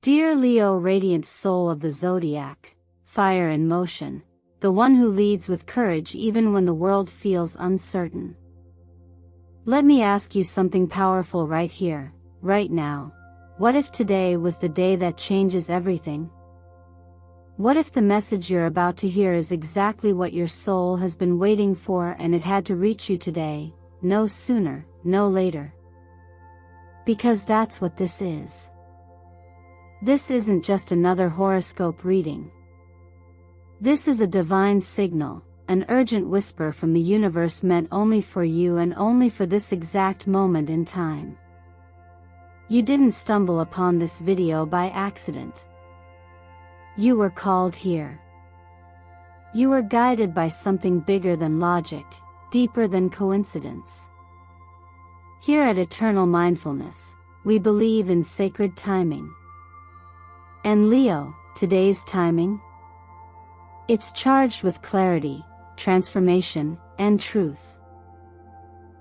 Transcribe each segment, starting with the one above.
Dear Leo, radiant soul of the zodiac, fire in motion, the one who leads with courage even when the world feels uncertain. Let me ask you something powerful right here, right now. What if today was the day that changes everything? What if the message you're about to hear is exactly what your soul has been waiting for and it had to reach you today, no sooner, no later? Because that's what this is. This isn't just another horoscope reading. This is a divine signal, an urgent whisper from the universe meant only for you and only for this exact moment in time. You didn't stumble upon this video by accident. You were called here. You were guided by something bigger than logic, deeper than coincidence. Here at Eternal Mindfulness, we believe in sacred timing. And Leo, today's timing? It's charged with clarity, transformation, and truth.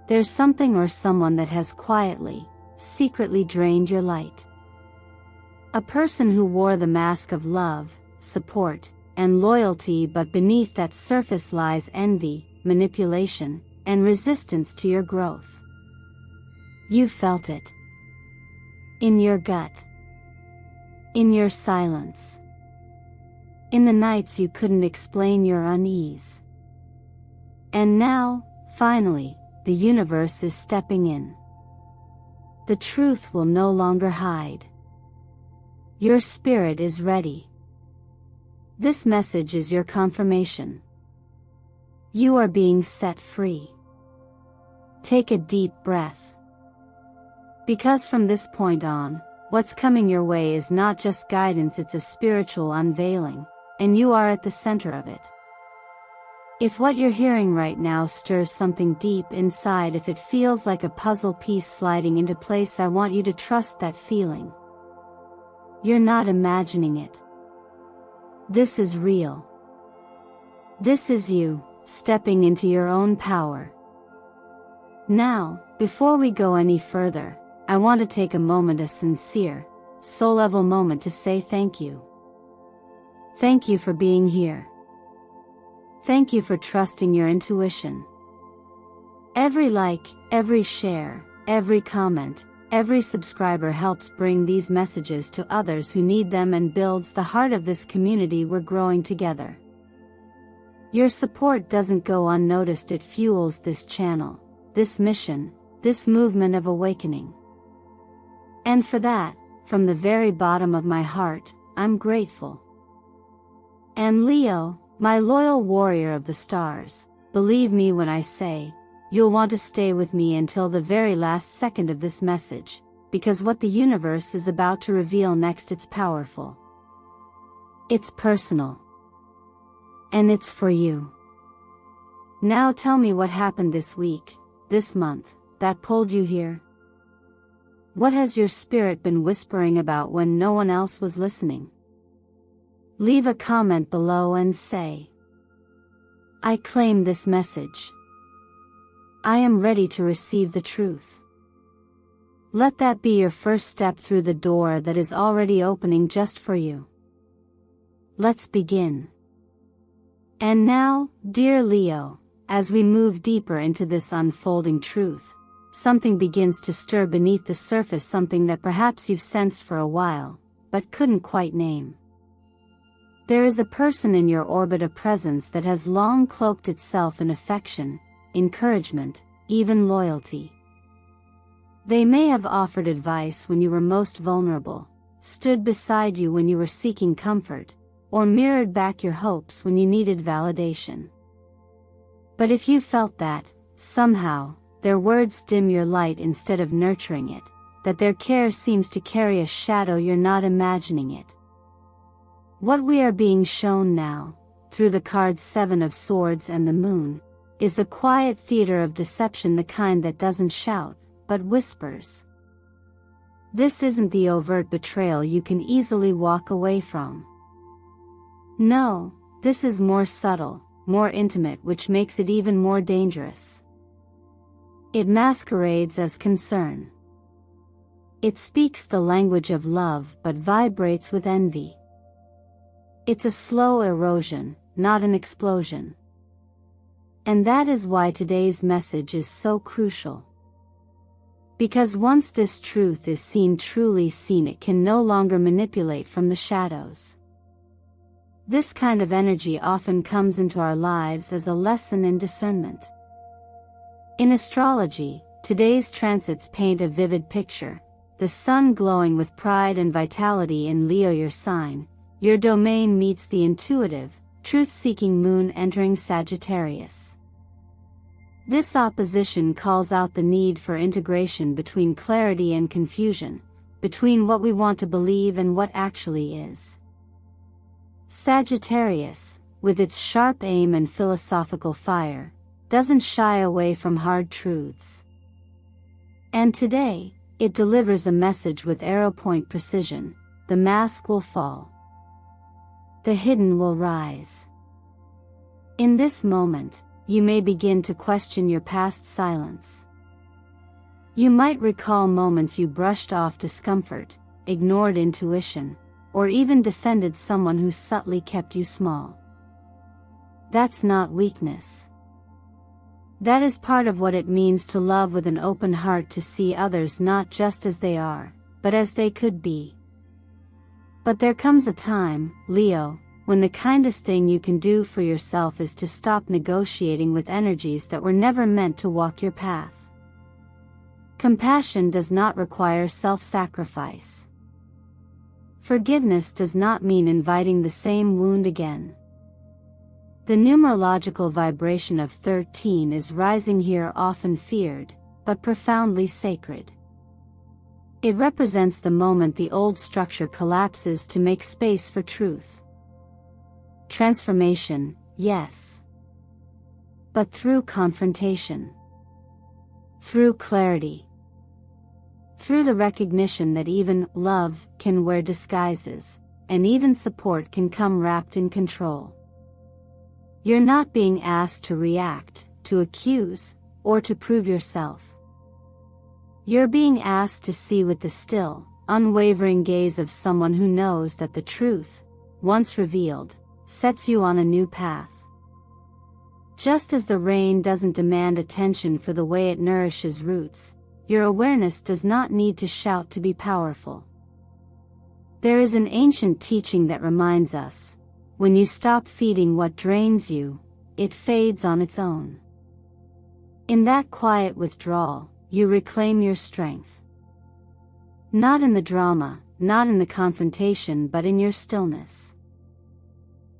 There's something or someone that has quietly, secretly drained your light. A person who wore the mask of love, support, and loyalty, but beneath that surface lies envy, manipulation, and resistance to your growth. You felt it. In your gut. In your silence. In the nights you couldn't explain your unease. And now, finally, the universe is stepping in. The truth will no longer hide. Your spirit is ready. This message is your confirmation. You are being set free. Take a deep breath. Because from this point on, what's coming your way is not just guidance, it's a spiritual unveiling, and you are at the center of it. If what you're hearing right now stirs something deep inside, if it feels like a puzzle piece sliding into place, I want you to trust that feeling. You're not imagining it. This is real. This is you, stepping into your own power. Now, before we go any further, I want to take a moment, a sincere, soul-level moment to say thank you. Thank you for being here. Thank you for trusting your intuition. Every like, every share, every comment, every subscriber helps bring these messages to others who need them and builds the heart of this community we're growing together. Your support doesn't go unnoticed, it fuels this channel, this mission, this movement of awakening. And for that, from the very bottom of my heart, I'm grateful. And Leo, my loyal warrior of the stars, believe me when I say, you'll want to stay with me until the very last second of this message, because what the universe is about to reveal next, it's powerful. It's personal. And it's for you. Now tell me what happened this week, this month, that pulled you here. What has your spirit been whispering about when no one else was listening? Leave a comment below and say, I claim this message. I am ready to receive the truth. Let that be your first step through the door that is already opening just for you. Let's begin. And now, dear Leo, as we move deeper into this unfolding truth, something begins to stir beneath the surface, something that perhaps you've sensed for a while, but couldn't quite name. There is a person in your orbit, a presence that has long cloaked itself in affection, encouragement, even loyalty. They may have offered advice when you were most vulnerable, stood beside you when you were seeking comfort, or mirrored back your hopes when you needed validation. But if you felt that, somehow, their words dim your light instead of nurturing it, that their care seems to carry a shadow, you're not imagining it. What we are being shown now, through the cards 7 of Swords and the Moon, is the quiet theater of deception, the kind that doesn't shout, but whispers. This isn't the overt betrayal you can easily walk away from. No, this is more subtle, more intimate, which makes it even more dangerous. It masquerades as concern. It speaks the language of love but vibrates with envy. It's a slow erosion, not an explosion. And that is why today's message is so crucial. Because once this truth is seen, truly seen, it can no longer manipulate from the shadows. This kind of energy often comes into our lives as a lesson in discernment. In astrology, today's transits paint a vivid picture. The sun glowing with pride and vitality in Leo, your sign. Your domain meets the intuitive, truth-seeking moon entering Sagittarius. This opposition calls out the need for integration between clarity and confusion, between what we want to believe and what actually is. Sagittarius, with its sharp aim and philosophical fire, doesn't shy away from hard truths. And today, it delivers a message with arrow-point precision. The mask will fall. The hidden will rise. In this moment, you may begin to question your past silence. You might recall moments you brushed off discomfort, ignored intuition, or even defended someone who subtly kept you small. That's not weakness. That is part of what it means to love with an open heart, to see others not just as they are, but as they could be. But there comes a time, Leo, when the kindest thing you can do for yourself is to stop negotiating with energies that were never meant to walk your path. Compassion does not require self-sacrifice. Forgiveness does not mean inviting the same wound again. The numerological vibration of 13 is rising here, often feared, but profoundly sacred. It represents the moment the old structure collapses to make space for truth. Transformation, yes. But through confrontation. Through clarity. Through the recognition that even love can wear disguises, and even support can come wrapped in control. You're not being asked to react, to accuse, or to prove yourself. You're being asked to see with the still, unwavering gaze of someone who knows that the truth, once revealed, sets you on a new path. Just as the rain doesn't demand attention for the way it nourishes roots, your awareness does not need to shout to be powerful. There is an ancient teaching that reminds us, when you stop feeding what drains you, it fades on its own. In that quiet withdrawal, you reclaim your strength. Not in the drama, not in the confrontation, but in your stillness.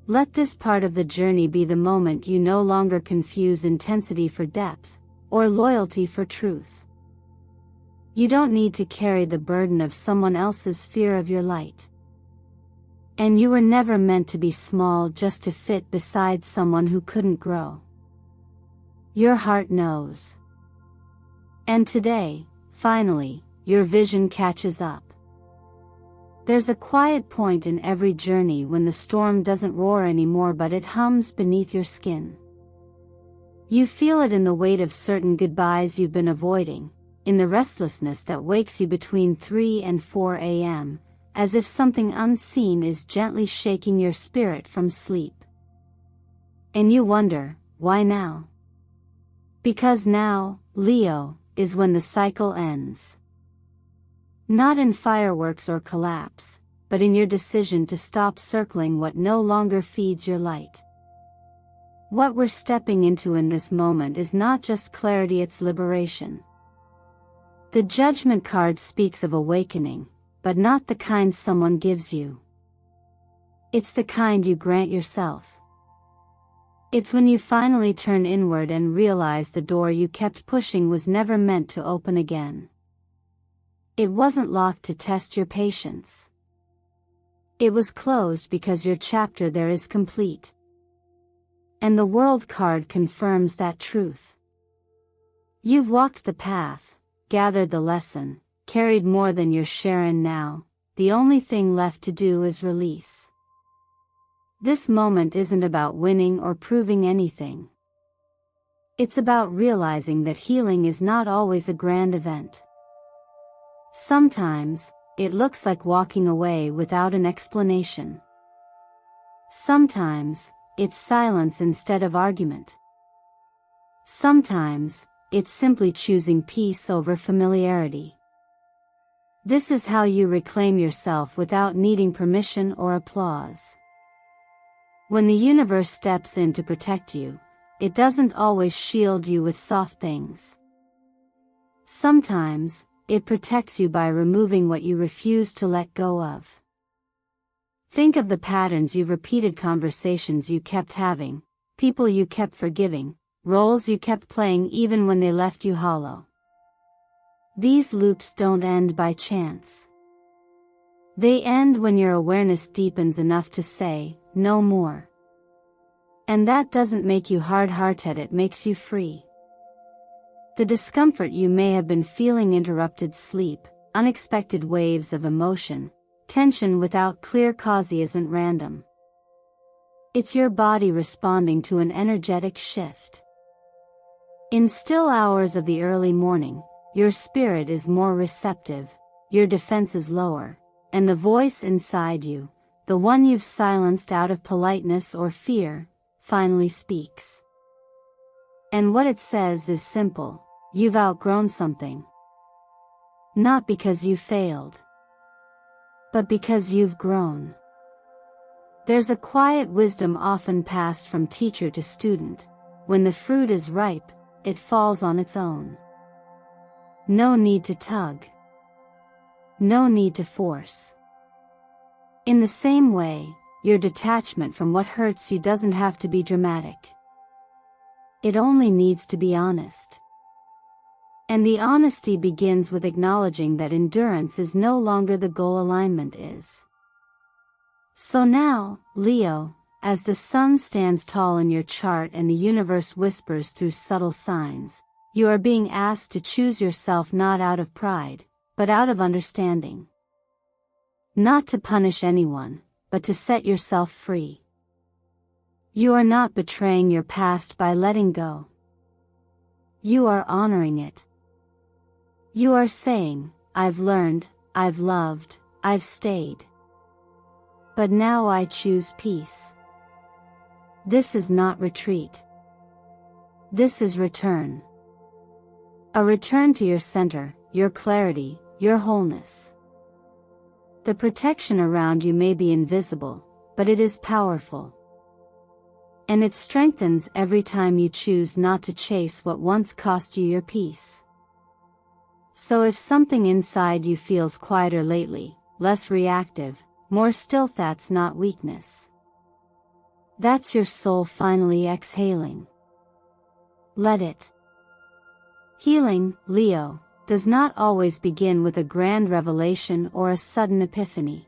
Let this part of the journey be the moment you no longer confuse intensity for depth, or loyalty for truth. You don't need to carry the burden of someone else's fear of your light. And you were never meant to be small just to fit beside someone who couldn't grow. Your heart knows. And today, finally, your vision catches up. There's a quiet point in every journey when the storm doesn't roar anymore, but it hums beneath your skin. You feel it in the weight of certain goodbyes you've been avoiding, in the restlessness that wakes you between 3 and 4 a.m., as if something unseen is gently shaking your spirit from sleep. And you wonder, why now? Because now, Leo, is when the cycle ends. Not in fireworks or collapse, but in your decision to stop circling what no longer feeds your light. What we're stepping into in this moment is not just clarity, it's liberation. The Judgment card speaks of awakening, but not the kind someone gives you. It's the kind you grant yourself. It's when you finally turn inward and realize the door you kept pushing was never meant to open again. It wasn't locked to test your patience. It was closed because your chapter there is complete. And the World card confirms that truth. You've walked the path, gathered the lesson, carried more than your share, and now, the only thing left to do is release. This moment isn't about winning or proving anything. It's about realizing that healing is not always a grand event. Sometimes, it looks like walking away without an explanation. Sometimes, it's silence instead of argument. Sometimes, it's simply choosing peace over familiarity. This is how you reclaim yourself without needing permission or applause. When the universe steps in to protect you, it doesn't always shield you with soft things. Sometimes, it protects you by removing what you refuse to let go of. Think of the patterns you've repeated, conversations you kept having, people you kept forgiving, roles you kept playing even when they left you hollow. These loops don't end by chance. They end when your awareness deepens enough to say, no more. And that doesn't make you hard-hearted, it makes you free. The discomfort you may have been feeling, interrupted sleep, unexpected waves of emotion, tension without clear cause, isn't random. It's your body responding to an energetic shift. In still hours of the early morning, your spirit is more receptive, your defense is lower, and the voice inside you, the one you've silenced out of politeness or fear, finally speaks. And what it says is simple: you've outgrown something. Not because you failed, but because you've grown. There's a quiet wisdom often passed from teacher to student: when the fruit is ripe, it falls on its own. No need to tug. No need to force. In the same way, your detachment from what hurts you doesn't have to be dramatic. It only needs to be honest. And the honesty begins with acknowledging that endurance is no longer the goal, alignment is. So now, Leo, as the sun stands tall in your chart and the universe whispers through subtle signs, you are being asked to choose yourself, not out of pride, but out of understanding. Not to punish anyone, but to set yourself free. You are not betraying your past by letting go. You are honoring it. You are saying, I've learned, I've loved, I've stayed. But now I choose peace. This is not retreat. This is return. A return to your center, your clarity, your wholeness. The protection around you may be invisible, but it is powerful. And it strengthens every time you choose not to chase what once cost you your peace. So if something inside you feels quieter lately, less reactive, more still, that's not weakness. That's your soul finally exhaling. Let it. Healing, Leo, does not always begin with a grand revelation or a sudden epiphany.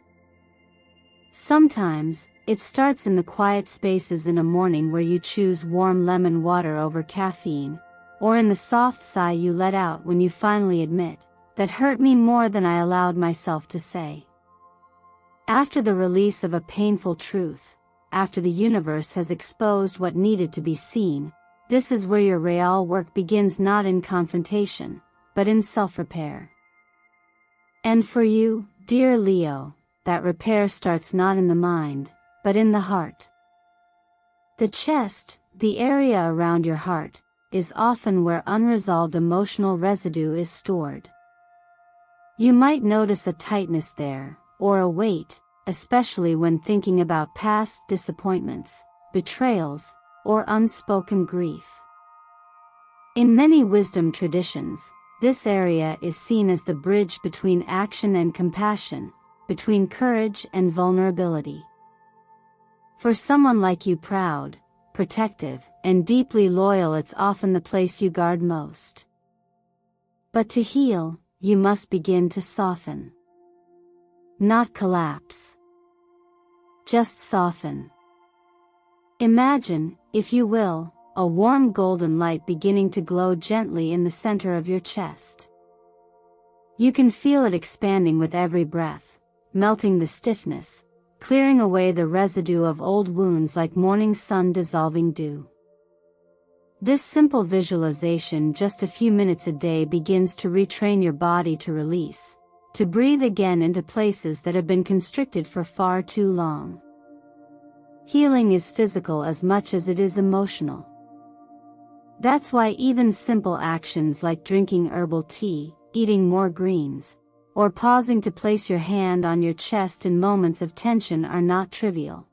Sometimes, it starts in the quiet spaces in a morning where you choose warm lemon water over caffeine, or in the soft sigh you let out when you finally admit, that hurt me more than I allowed myself to say. After the release of a painful truth, after the universe has exposed what needed to be seen, this is where your real work begins, not in confrontation, but in self-repair. And for you, dear Leo, that repair starts not in the mind, but in the heart. The chest, the area around your heart, is often where unresolved emotional residue is stored. You might notice a tightness there, or a weight, especially when thinking about past disappointments, betrayals, or unspoken grief. In many wisdom traditions, this area is seen as the bridge between action and compassion, between courage and vulnerability. For someone like you, proud, protective, and deeply loyal, it's often the place you guard most. But to heal, you must begin to soften. Not collapse. Just soften. Imagine, if you will, a warm golden light beginning to glow gently in the center of your chest. You can feel it expanding with every breath, melting the stiffness, clearing away the residue of old wounds like morning sun dissolving dew. This simple visualization, just a few minutes a day, begins to retrain your body to release, to breathe again into places that have been constricted for far too long. Healing is physical as much as it is emotional. That's why even simple actions like drinking herbal tea, eating more greens, or pausing to place your hand on your chest in moments of tension are not trivial.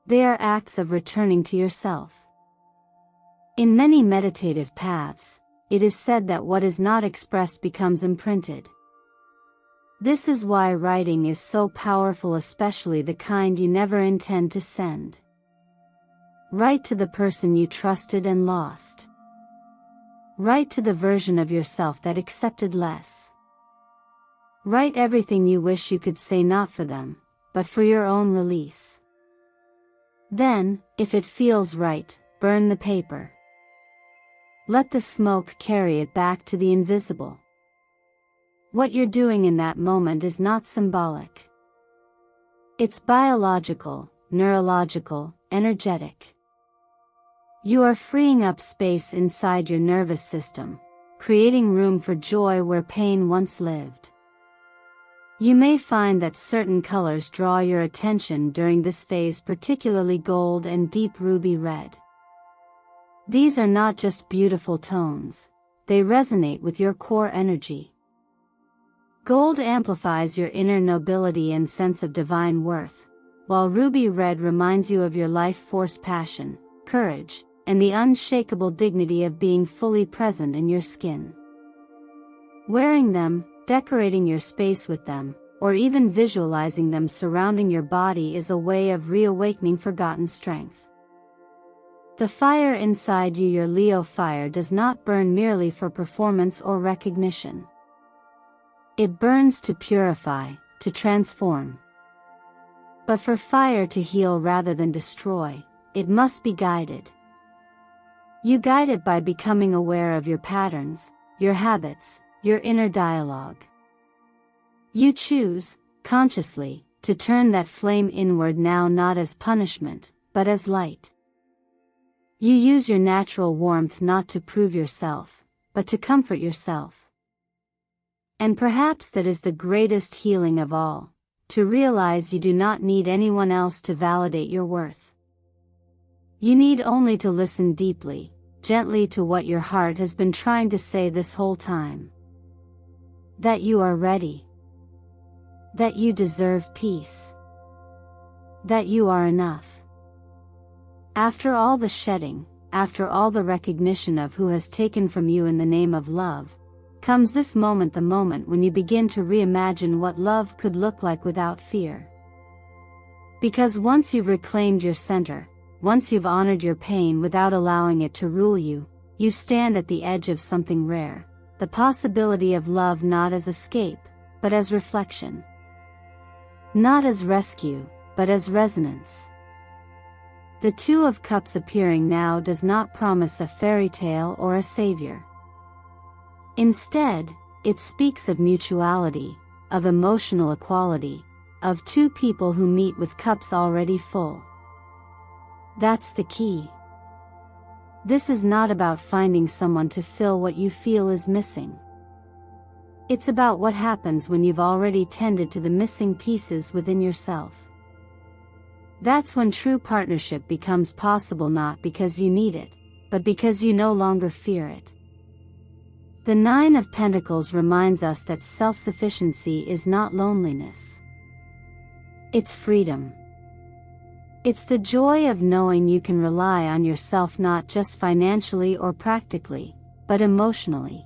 They are acts of returning to yourself. In many meditative paths, it is said that what is not expressed becomes imprinted. This is why writing is so powerful, especially the kind you never intend to send. Write to the person you trusted and lost. Write to the version of yourself that accepted less. Write everything you wish you could say, not for them, but for your own release. Then, if it feels right, burn the paper. Let the smoke carry it back to the invisible. What you're doing in that moment is not symbolic. It's biological, neurological, energetic. You are freeing up space inside your nervous system, creating room for joy where pain once lived. You may find that certain colors draw your attention during this phase, particularly gold and deep ruby red. These are not just beautiful tones, they resonate with your core energy. Gold amplifies your inner nobility and sense of divine worth, while ruby red reminds you of your life force, passion, courage, and the unshakable dignity of being fully present in your skin. Wearing them, decorating your space with them, or even visualizing them surrounding your body is a way of reawakening forgotten strength. The fire inside you, your Leo fire, does not burn merely for performance or recognition. It burns to purify, to transform. But for fire to heal rather than destroy, it must be guided. You guide it by becoming aware of your patterns, your habits, your inner dialogue. You choose, consciously, to turn that flame inward now, not as punishment, but as light. You use your natural warmth not to prove yourself, but to comfort yourself. And perhaps that is the greatest healing of all, to realize you do not need anyone else to validate your worth. You need only to listen deeply, gently to what your heart has been trying to say this whole time. That you are ready. That you deserve peace. That you are enough. After all the shedding, after all the recognition of who has taken from you in the name of love, comes this moment, the moment when you begin to reimagine what love could look like without fear. Because once you've reclaimed your center, once you've honored your pain without allowing it to rule you, you stand at the edge of something rare, the possibility of love, not as escape, but as reflection. Not as rescue, but as resonance. The Two of Cups appearing now does not promise a fairy tale or a savior. Instead, it speaks of mutuality, of emotional equality, of two people who meet with cups already full. That's the key. This is not about finding someone to fill what you feel is missing. It's about what happens when you've already tended to the missing pieces within yourself. That's when true partnership becomes possible, not because you need it, but because you no longer fear it. The Nine of Pentacles reminds us that self-sufficiency is not loneliness. It's freedom. It's the joy of knowing you can rely on yourself, not just financially or practically, but emotionally.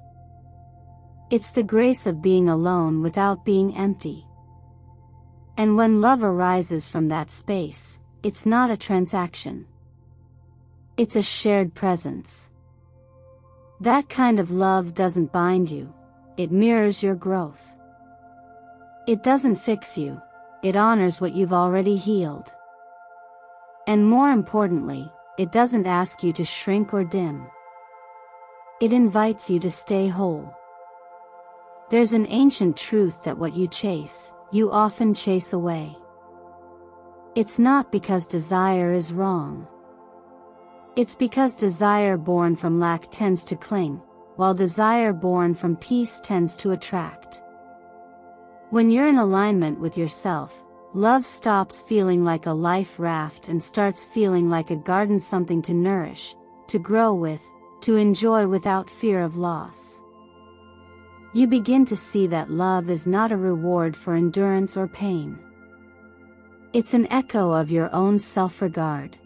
It's the grace of being alone without being empty. And when love arises from that space, it's not a transaction. It's a shared presence. That kind of love doesn't bind you, it mirrors your growth. It doesn't fix you, it honors what you've already healed. And more importantly, it doesn't ask you to shrink or dim. It invites you to stay whole. There's an ancient truth that what you chase, you often chase away. It's not because desire is wrong. It's because desire born from lack tends to cling, while desire born from peace tends to attract. When you're in alignment with yourself, love stops feeling like a life raft and starts feeling like a garden, something to nourish, to grow with, to enjoy without fear of loss. You begin to see that love is not a reward for endurance or pain. It's an echo of your own self-regard.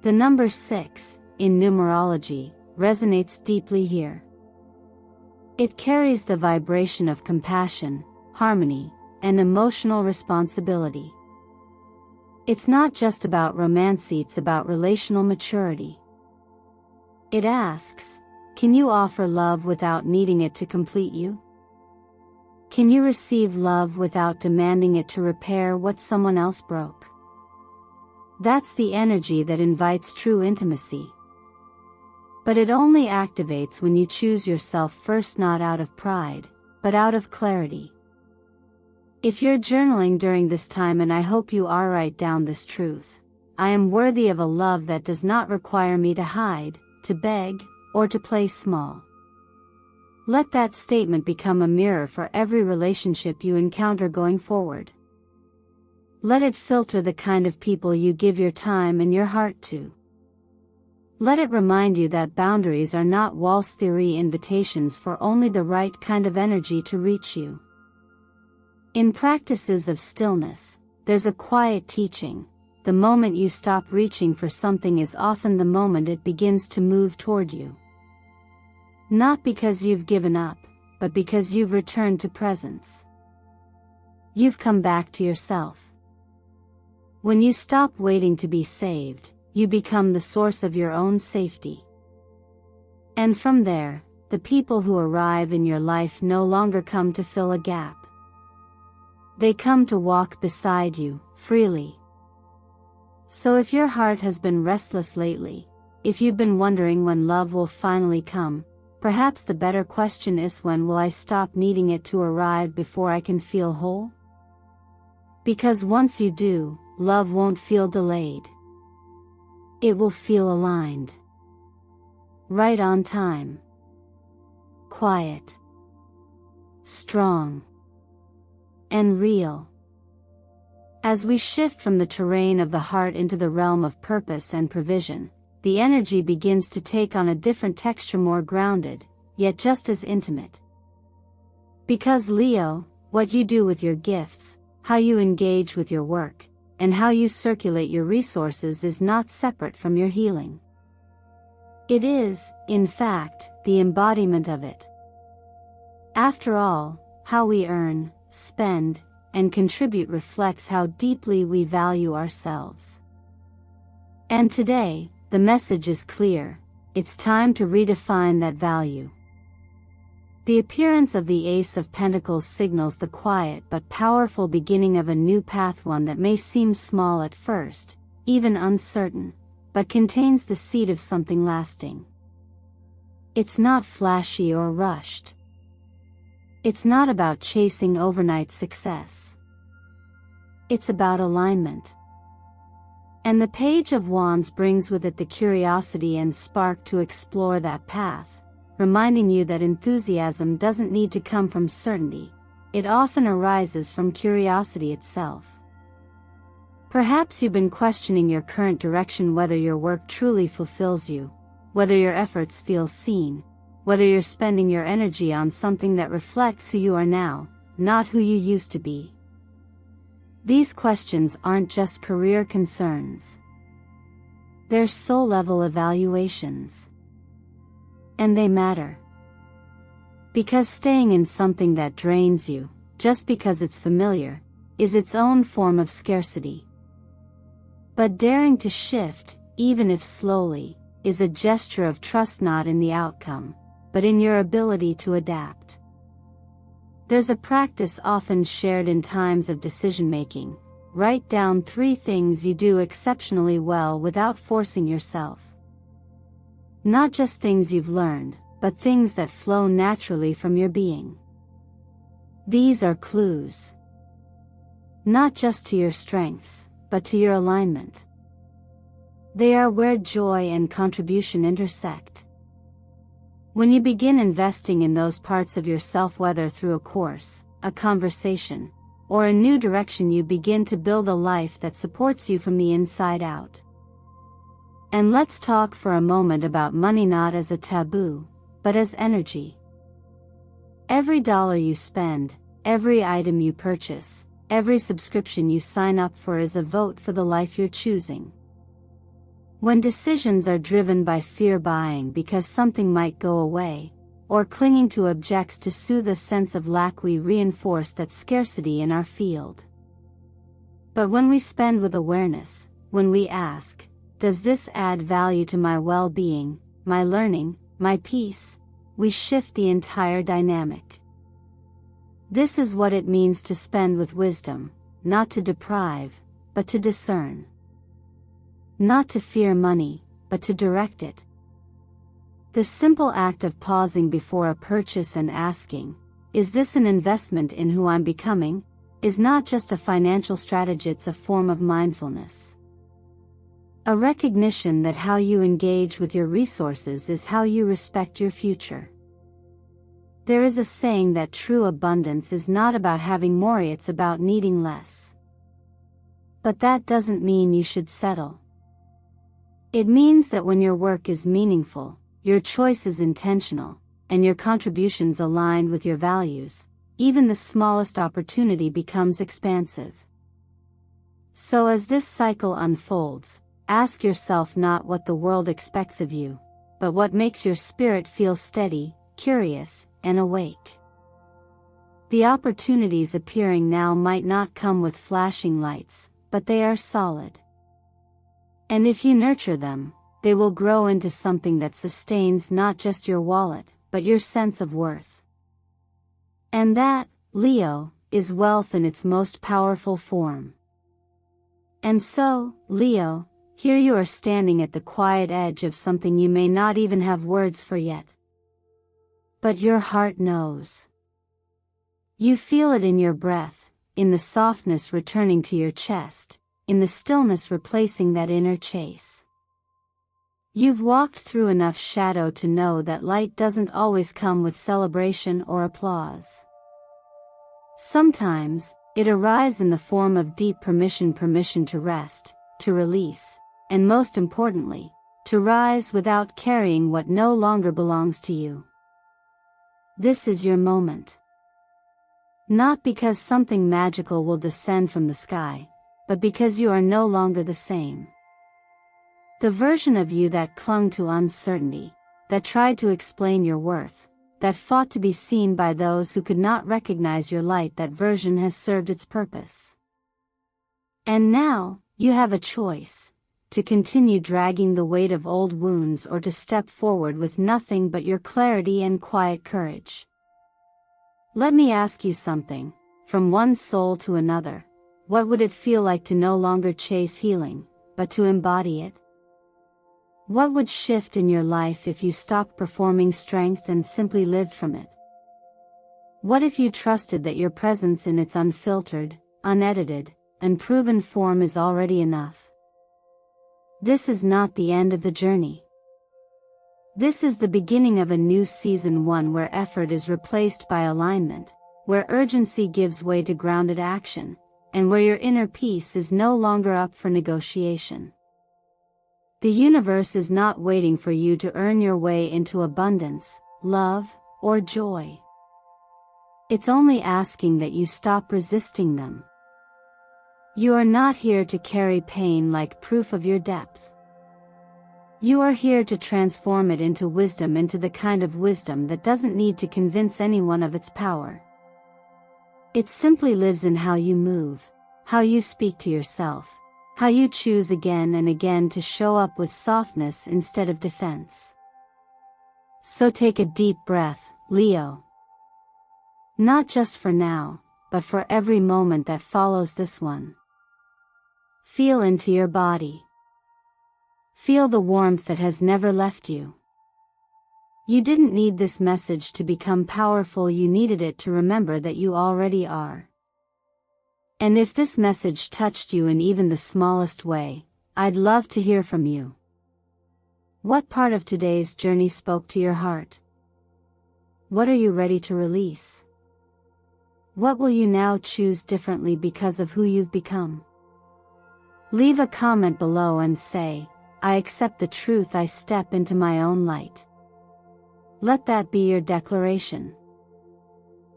The number 6, in numerology, resonates deeply here. It carries the vibration of compassion, harmony, and emotional responsibility. It's not just about romance, it's about relational maturity. It asks, can you offer love without needing it to complete you? Can you receive love without demanding it to repair what someone else broke? That's the energy that invites true intimacy. But it only activates when you choose yourself first, not out of pride, but out of clarity. If you're journaling during this time, and I hope you are, write down this truth: I am worthy of a love that does not require me to hide, to beg, or to play small. Let that statement become a mirror for every relationship you encounter going forward. Let it filter the kind of people you give your time and your heart to. Let it remind you that boundaries are not walls theory invitations for only the right kind of energy to reach you. In practices of stillness, there's a quiet teaching: the moment you stop reaching for something is often the moment it begins to move toward you. Not because you've given up, but because you've returned to presence. You've come back to yourself. When you stop waiting to be saved, you become the source of your own safety. And from there, the people who arrive in your life no longer come to fill a gap. They come to walk beside you, freely. So if your heart has been restless lately, if you've been wondering when love will finally come, perhaps the better question is, when will I stop needing it to arrive before I can feel whole? Because once you do, love won't feel delayed. It will feel aligned. Right on time. Quiet. Strong. And real. As we shift from the terrain of the heart into the realm of purpose and provision, the energy begins to take on a different texture, more grounded, yet just as intimate. Because Leo, what you do with your gifts, how you engage with your work, and how you circulate your resources is not separate from your healing. It is, in fact, the embodiment of it. After all, how we earn, spend, and contribute reflects how deeply we value ourselves. And today, the message is clear: it's time to redefine that value. The appearance of the Ace of Pentacles signals the quiet but powerful beginning of a new path, one that may seem small at first, even uncertain, but contains the seed of something lasting. It's not flashy or rushed. It's not about chasing overnight success. It's about alignment. And the Page of Wands brings with it the curiosity and spark to explore that path, reminding you that enthusiasm doesn't need to come from certainty. It often arises from curiosity itself. Perhaps you've been questioning your current direction, whether your work truly fulfills you, whether your efforts feel seen, whether you're spending your energy on something that reflects who you are now, not who you used to be. These questions aren't just career concerns. They're soul-level evaluations. And they matter. Because staying in something that drains you, just because it's familiar, is its own form of scarcity. But daring to shift, even if slowly, is a gesture of trust, not in the outcome, but in your ability to adapt. There's a practice often shared in times of decision-making: write down 3 things you do exceptionally well without forcing yourself. Not just things you've learned, but things that flow naturally from your being. These are clues. Not just to your strengths, but to your alignment. They are where joy and contribution intersect. When you begin investing in those parts of yourself, whether through a course, a conversation, or a new direction, you begin to build a life that supports you from the inside out. And let's talk for a moment about money, not as a taboo, but as energy. Every dollar you spend, every item you purchase, every subscription you sign up for is a vote for the life you're choosing. When decisions are driven by fear, buying because something might go away, or clinging to objects to soothe a sense of lack, we reinforce that scarcity in our field. But when we spend with awareness, when we ask, does this add value to my well-being, my learning, my peace, we shift the entire dynamic. This is what it means to spend with wisdom, not to deprive, but to discern. Not to fear money, but to direct it. The simple act of pausing before a purchase and asking, is this an investment in who I'm becoming, is not just a financial strategy, it's a form of mindfulness. A recognition that how you engage with your resources is how you respect your future. There is a saying that true abundance is not about having more, it's about needing less. But that doesn't mean you should settle. It means that when your work is meaningful, your choice is intentional, and your contributions aligned with your values, even the smallest opportunity becomes expansive. So as this cycle unfolds, ask yourself not what the world expects of you, but what makes your spirit feel steady, curious, and awake. The opportunities appearing now might not come with flashing lights, but they are solid. And if you nurture them, they will grow into something that sustains not just your wallet, but your sense of worth. And that, Leo, is wealth in its most powerful form. And so, Leo, here you are standing at the quiet edge of something you may not even have words for yet. But your heart knows. You feel it in your breath, in the softness returning to your chest, in the stillness replacing that inner chase. You've walked through enough shadow to know that light doesn't always come with celebration or applause. Sometimes, it arrives in the form of deep permission to rest, to release, and most importantly, to rise without carrying what no longer belongs to you. This is your moment. Not because something magical will descend from the sky, but because you are no longer the same. The version of you that clung to uncertainty, that tried to explain your worth, that fought to be seen by those who could not recognize your light, that version has served its purpose. And now, you have a choice: to continue dragging the weight of old wounds or to step forward with nothing but your clarity and quiet courage. Let me ask you something, from one soul to another, what would it feel like to no longer chase healing, but to embody it? What would shift in your life if you stopped performing strength and simply lived from it? What if you trusted that your presence in its unfiltered, unedited, unproven form is already enough? This is not the end of the journey. This is the beginning of a new season, one where effort is replaced by alignment, where urgency gives way to grounded action, and where your inner peace is no longer up for negotiation. The universe is not waiting for you to earn your way into abundance, love, or joy. It's only asking that you stop resisting them. You are not here to carry pain like proof of your depth. You are here to transform it into wisdom, into the kind of wisdom that doesn't need to convince anyone of its power. It simply lives in how you move, how you speak to yourself, how you choose again and again to show up with softness instead of defense. So take a deep breath, Leo. Not just for now, but for every moment that follows this one. Feel into your body. Feel the warmth that has never left you. You didn't need this message to become powerful, you needed it to remember that you already are. And if this message touched you in even the smallest way, I'd love to hear from you. What part of today's journey spoke to your heart? What are you ready to release? What will you now choose differently because of who you've become? Leave a comment below and say, I accept the truth, I step into my own light. Let that be your declaration.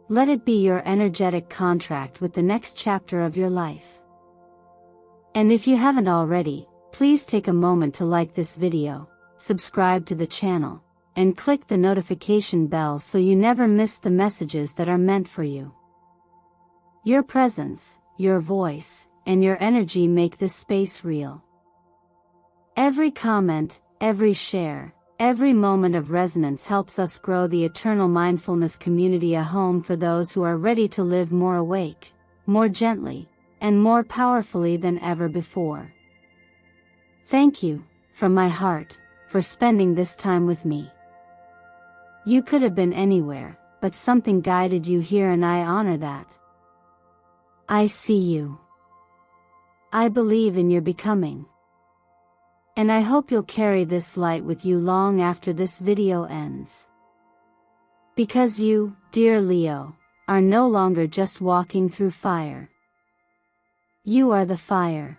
Let it be your energetic contract with the next chapter of your life. And if you haven't already, please take a moment to like this video, subscribe to the channel, and click the notification bell so you never miss the messages that are meant for you. Your presence, your voice, and your energy make this space real. Every comment, every share, every moment of resonance helps us grow the Eternal Mindfulness community, a home for those who are ready to live more awake, more gently, and more powerfully than ever before. Thank you, from my heart, for spending this time with me. You could have been anywhere, but something guided you here, and I honor that. I see you. I believe in your becoming. And I hope you'll carry this light with you long after this video ends. Because you, dear Leo, are no longer just walking through fire. You are the fire.